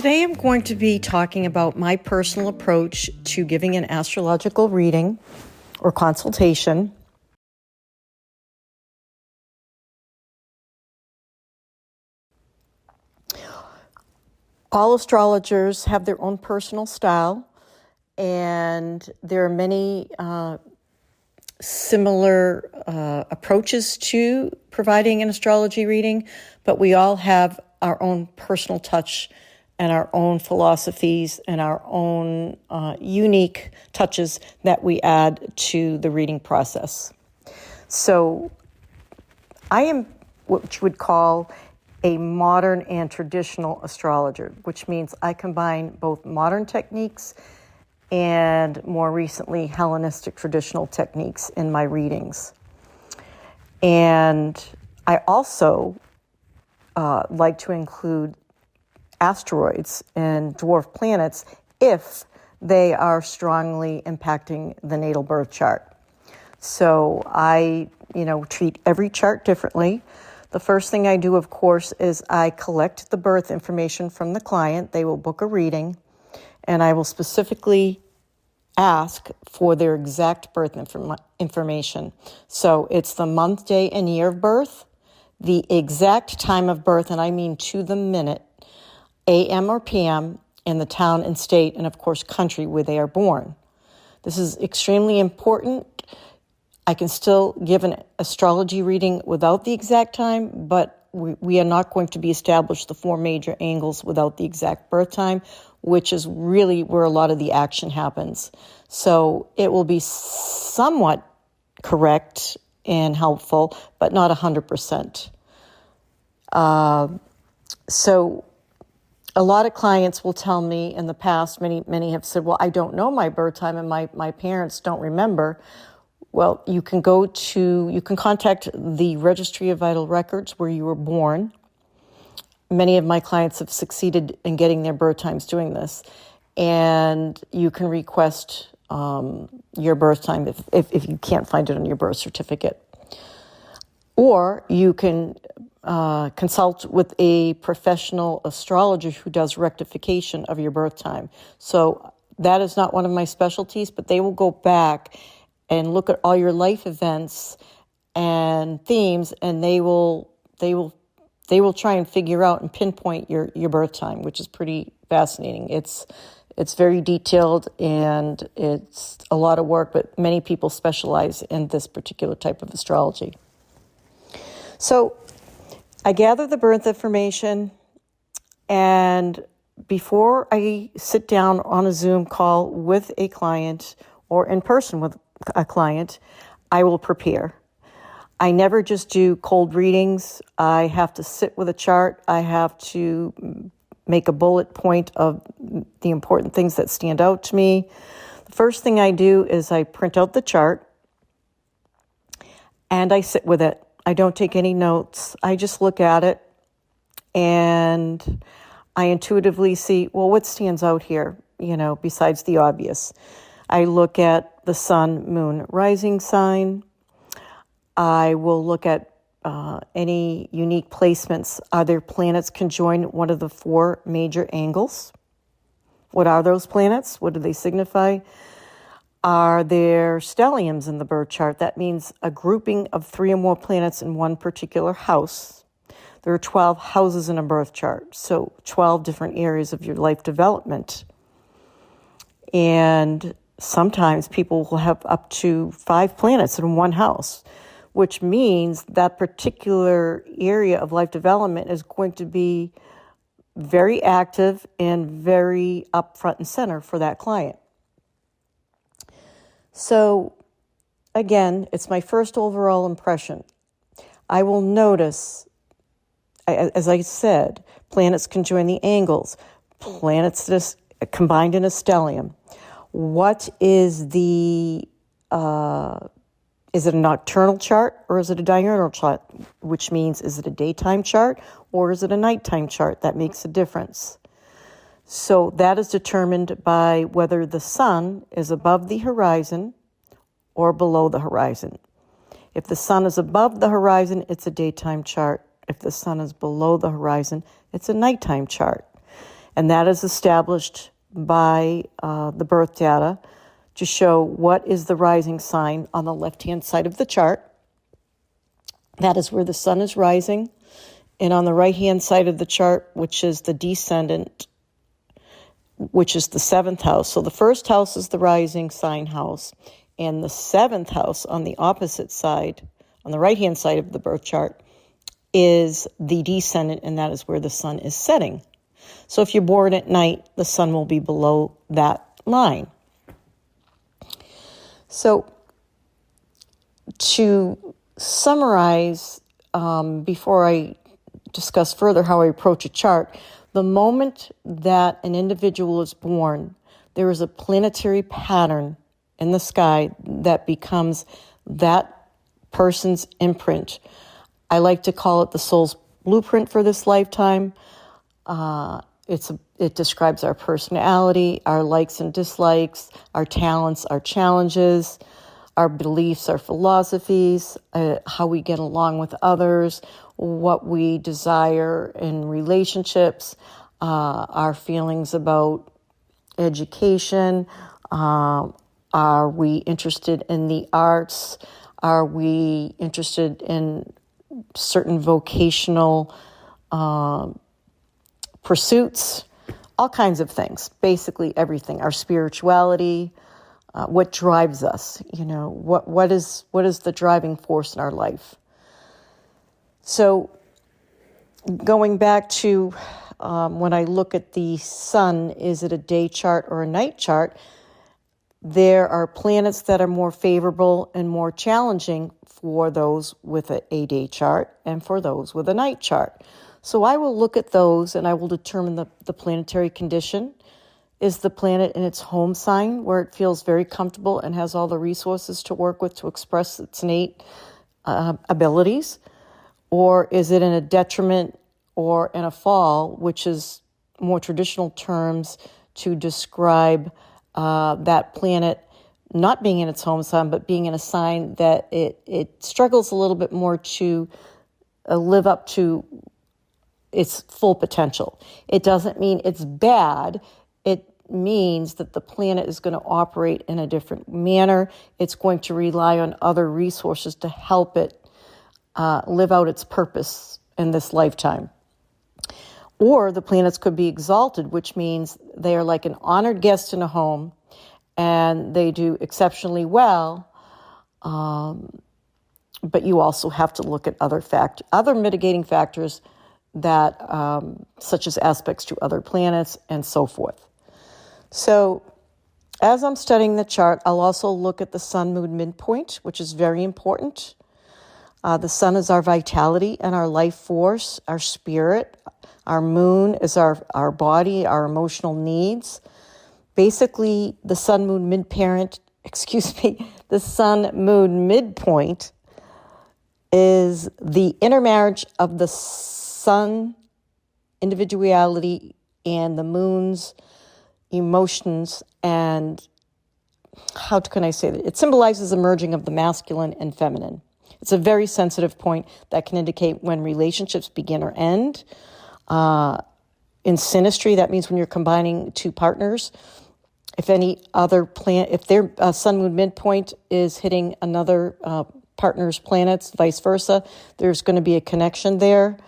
Today I'm going to be talking about my personal approach to giving an astrological reading or consultation. All astrologers have their own personal style, and there are many similar approaches to providing an astrology reading, but we all have our own personal touch and our own philosophies and our own unique touches that we add to the reading process. So I am what you would call a modern and traditional astrologer, which means I combine both modern techniques and more recently Hellenistic traditional techniques in my readings. And I also like to include asteroids and dwarf planets if they are strongly impacting the natal birth chart. So I, treat every chart differently. The first thing I do, of course, is I collect the birth information from the client. They will book a reading, and I will specifically ask for their exact birth information. So it's the month, day, and year of birth, the exact time of birth, and I mean to the minute, AM or PM, in the town and state, and of course country where they are born. This is extremely important. I can still give an astrology reading without the exact time, but we are not going to be established the four major angles without the exact birth time, which is really where a lot of the action happens. So it will be somewhat correct and helpful, but not 100%. So a lot of clients will tell me in the past, many have said, well, I don't know my birth time and my parents don't remember. Well, you can contact the Registry of Vital Records where you were born. Many of my clients have succeeded in getting their birth times doing this. And you can request your birth time if you can't find it on your birth certificate. Or you can consult with a professional astrologer who does rectification of your birth time. So that is not one of my specialties, but they will go back and look at all your life events and themes, and they will try and figure out and pinpoint your birth time, which is pretty fascinating. It's very detailed and it's a lot of work, but many people specialize in this particular type of astrology. So I gather the birth information, and before I sit down on a Zoom call with a client or in person with a client, I will prepare. I never just do cold readings. I have to sit with a chart. I have to make a bullet point of the important things that stand out to me. The first thing I do is I print out the chart and I sit with it. I don't take any notes. I just look at it and I intuitively see, well, what stands out here, besides the obvious. I look at the sun, moon, rising sign. I will look at any unique placements. Are there planets conjoined one of the four major angles? What are those planets? What do they signify? Are there stelliums in the birth chart? That means a grouping of 3 or more planets in one particular house. There are 12 houses in a birth chart, so 12 different areas of your life development. And sometimes people will have up to 5 planets in one house, which means that particular area of life development is going to be very active and very up front and center for that client. So again, it's my first overall impression. I will notice, as I said, planets conjoin the angles, planets just combined in a stellium. What is is it a nocturnal chart or is it a diurnal chart? Which means, is it a daytime chart or is it a nighttime chart? That makes a difference. So that is determined by whether the sun is above the horizon or below the horizon. If the sun is above the horizon, it's a daytime chart. If the sun is below the horizon, it's a nighttime chart. And that is established by the birth data to show what is the rising sign on the left-hand side of the chart. That is where the sun is rising. And on the right-hand side of the chart, which is the descendant, which is the 7th house. So the first house is the rising sign house. And the 7th house on the opposite side, on the right-hand side of the birth chart, is the descendant, and that is where the sun is setting. So if you're born at night, the sun will be below that line. So to summarize, before I discuss further how I approach a chart, the moment that an individual is born, there is a planetary pattern in the sky that becomes that person's imprint. I like to call it the soul's blueprint for this lifetime. It describes our personality, our likes and dislikes, our talents, our challenges, our beliefs, our philosophies, how we get along with others, what we desire in relationships, our feelings about education. Are we interested in the arts? Are we interested in certain vocational pursuits? All kinds of things, basically everything. Our spirituality, what drives us, what is the driving force in our life. So going back to when I look at the sun, is it a day chart or a night chart? There are planets that are more favorable and more challenging for those with a day chart and for those with a night chart. So I will look at those and I will determine the planetary condition. Is the planet in its home sign where it feels very comfortable and has all the resources to work with to express its innate abilities? Or is it in a detriment or in a fall, which is more traditional terms to describe that planet not being in its home sign, but being in a sign that it struggles a little bit more to live up to its full potential. It doesn't mean it's bad. It means that the planet is going to operate in a different manner. It's going to rely on other resources to help it live out its purpose in this lifetime. Or the planets could be exalted, which means they are like an honored guest in a home and they do exceptionally well. But you also have to look at other mitigating factors that, such as aspects to other planets and so forth. So as I'm studying the chart, I'll also look at the sun-moon midpoint, which is very important. The sun is our vitality and our life force, our spirit. Our moon is our body, our emotional needs. Basically, the sun-moon the sun-moon midpoint is the intermarriage of the sun individuality and the moon's emotions, and how can I say that? It symbolizes the merging of the masculine and feminine. It's a very sensitive point that can indicate when relationships begin or end. In synastry, that means when you're combining two partners. If any other if their sun-moon midpoint is hitting another partner's planets, vice versa, there's going to be a connection there.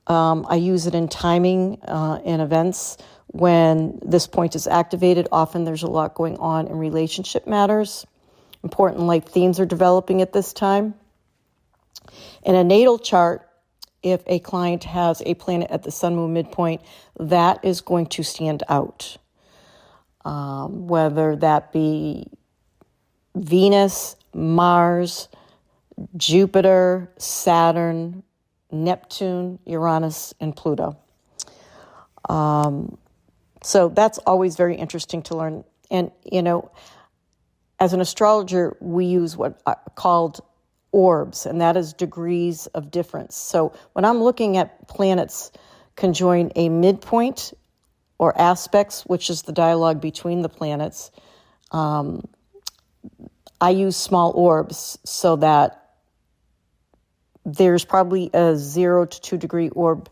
I use it in timing in events when this point is activated. Often there's a lot going on in relationship matters. Important life themes are developing at this time. In a natal chart, if a client has a planet at the sun-moon midpoint, that is going to stand out. Whether that be Venus, Mars, Jupiter, Saturn, Neptune, Uranus, and Pluto. So that's always very interesting to learn. And, as an astrologer, we use what are called orbs, and that is degrees of difference. So when I'm looking at planets conjoin a midpoint or aspects, which is the dialogue between the planets, I use small orbs so that there's probably a 0 to 2 degree orb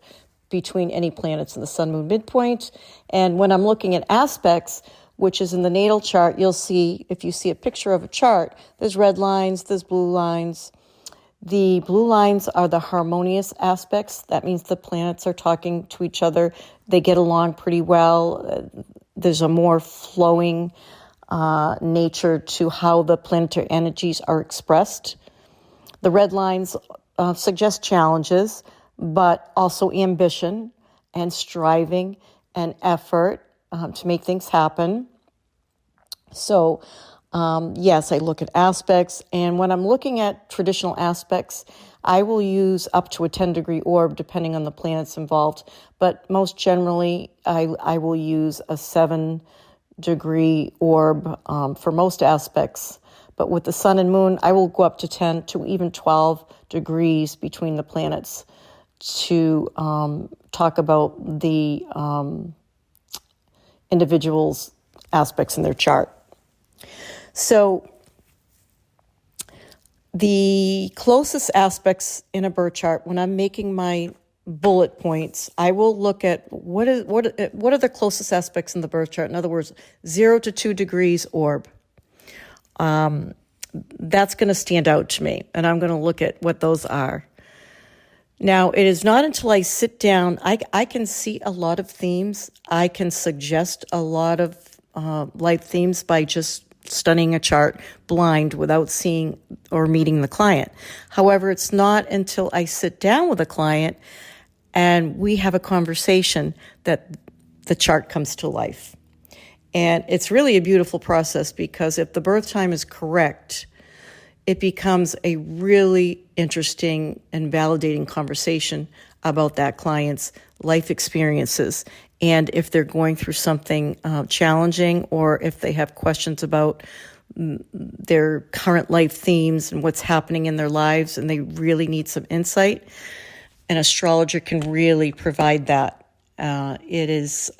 between any planets in the sun, moon, midpoint. And when I'm looking at aspects, which is in the natal chart, you'll see, if you see a picture of a chart, there's red lines, there's blue lines. The blue lines are the harmonious aspects. That means the planets are talking to each other. They get along pretty well. There's a more flowing nature to how the planetary energies are expressed. The red lines suggest challenges, but also ambition and striving and effort to make things happen. So, yes, I look at aspects, and when I'm looking at traditional aspects, I will use up to a 10-degree orb depending on the planets involved, but most generally, I will use a 7-degree orb for most aspects. But with the sun and moon, I will go up to 10 to even 12 degrees between the planets to talk about the individual's aspects in their chart. So the closest aspects in a birth chart, when I'm making my bullet points, I will look at what are the closest aspects in the birth chart. In other words, 0 to 2 degrees orb. That's going to stand out to me, and I'm going to look at what those are. Now, it is not until I sit down, I can see a lot of themes. I can suggest a lot of life themes by just studying a chart blind without seeing or meeting the client. However, it's not until I sit down with a client and we have a conversation that the chart comes to life. And it's really a beautiful process because if the birth time is correct, it becomes a really interesting and validating conversation about that client's life experiences. And if they're going through something challenging, or if they have questions about their current life themes and what's happening in their lives, and they really need some insight, an astrologer can really provide that. It's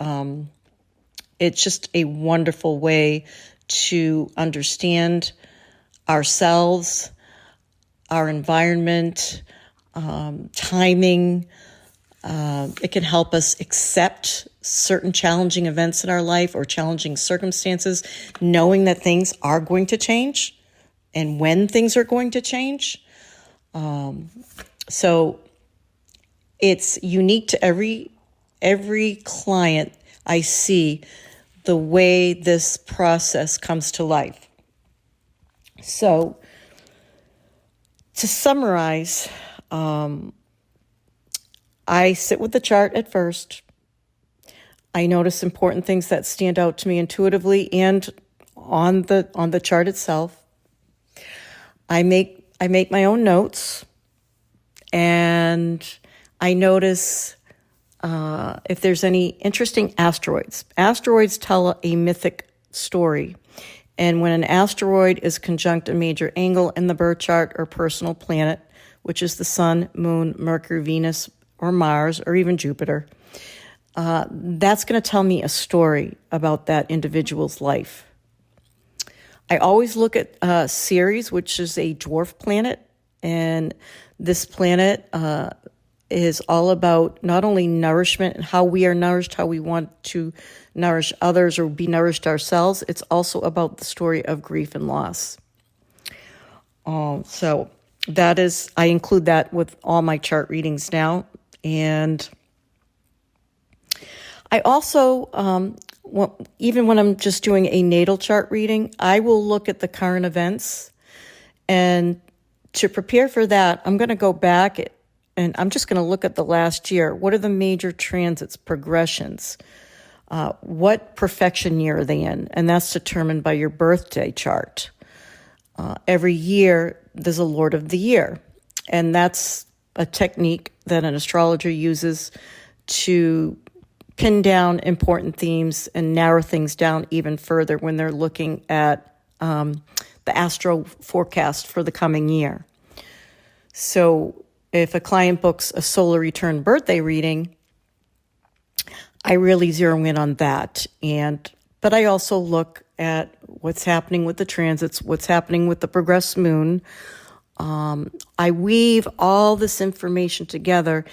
just a wonderful way to understand ourselves, our environment, timing. It can help us accept certain challenging events in our life or challenging circumstances, knowing that things are going to change and when things are going to change. So it's unique to every client I see, the way this process comes to life. So to summarize, I sit with the chart at first. I notice important things that stand out to me intuitively and on the chart itself. I make my own notes, and I notice if there's any interesting asteroids. Asteroids tell a mythic story. And when an asteroid is conjunct a major angle in the birth chart or personal planet, which is the sun, moon, Mercury, Venus, or Mars, or even Jupiter, that's going to tell me a story about that individual's life. I always look at Ceres, which is a dwarf planet, and this planet is all about not only nourishment and how we are nourished, how we want to nourish others or be nourished ourselves. It's also about the story of grief and loss. So that is, I include that with all my chart readings now. And I also, even when I'm just doing a natal chart reading, I will look at the current events. And to prepare for that, I'm going to go back and I'm just going to look at the last year. What are the major transits, progressions? What perfection year are they in? And that's determined by your birthday chart. Every year, there's a Lord of the Year. And that's a technique that an astrologer uses to pin down important themes and narrow things down even further when they're looking at the astro forecast for the coming year. So if a client books a solar return birthday reading, I really zero in on that. But I also look at what's happening with the transits, what's happening with the progressed moon. I weave all this information together,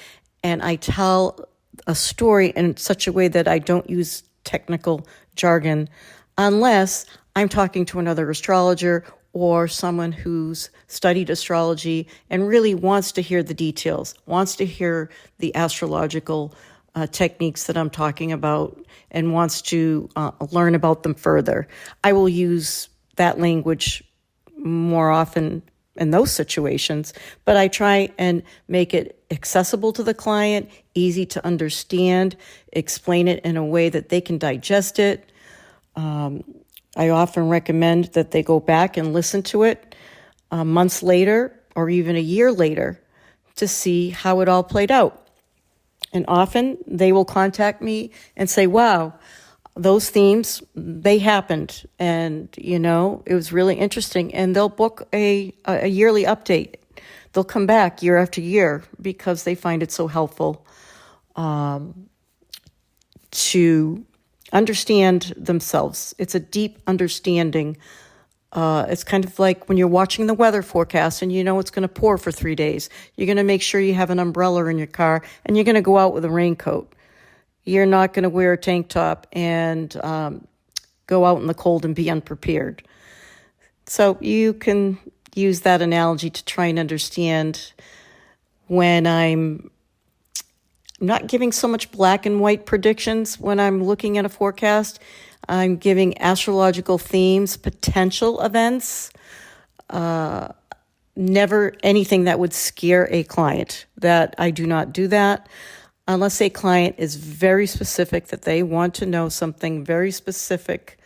and I tell a story in such a way that I don't use technical jargon unless I'm talking to another astrologer or someone who's studied astrology and really wants to hear the details, wants to hear the astrological techniques that I'm talking about, and wants to learn about them further. I will use that language more often in those situations, but I try and make it accessible to the client, easy to understand, explain it in a way that they can digest it. I often recommend that they go back and listen to it months later or even a year later to see how it all played out. And often they will contact me and say, wow, those themes, they happened. And, it was really interesting. And they'll book a yearly update. They'll come back year after year because they find it so helpful to understand themselves. It's a deep understanding. It's kind of like when you're watching the weather forecast and you know it's going to pour for 3 days. You're going to make sure you have an umbrella in your car and you're going to go out with a raincoat. You're not going to wear a tank top and go out in the cold and be unprepared. So you can use that analogy to try and understand when I'm not giving so much black and white predictions when I'm looking at a forecast. I'm giving astrological themes, potential events, never anything that would scare a client. That I do not do that unless a client is very specific, that they want to know something very specific,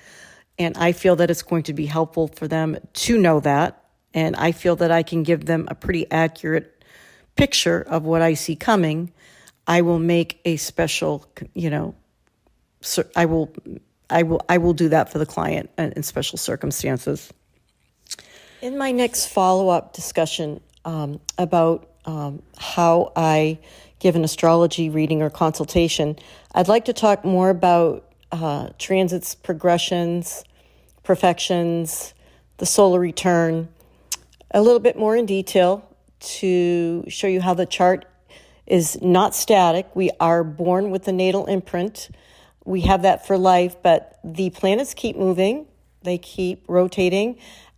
and I feel that it's going to be helpful for them to know that, and I feel that I can give them a pretty accurate picture of what I see coming. I will make a special, I will do that for the client in special circumstances. In my next follow-up discussion about how I give an astrology reading or consultation, I'd like to talk more about transits, progressions, perfections, the solar return, a little bit more in detail to show you how the chart is not static. We are born with the natal imprint. We have that for life, but the planets keep moving, they keep rotating,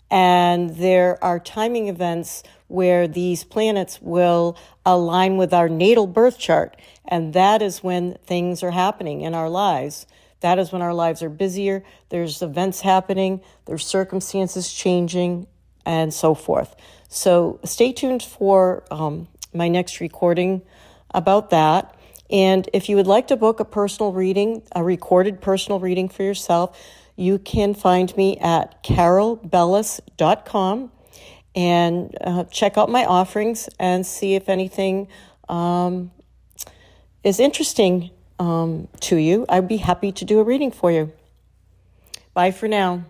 and there are timing events where these planets will align with our natal birth chart, and that is when things are happening in our lives. That is when our lives are busier, there's events happening, there's circumstances changing, and so forth. So stay tuned for my next recording about that. And if you would like to book a personal reading, a recorded personal reading for yourself, you can find me at carolbellis.com and check out my offerings and see if anything is interesting to you. I'd be happy to do a reading for you. Bye for now.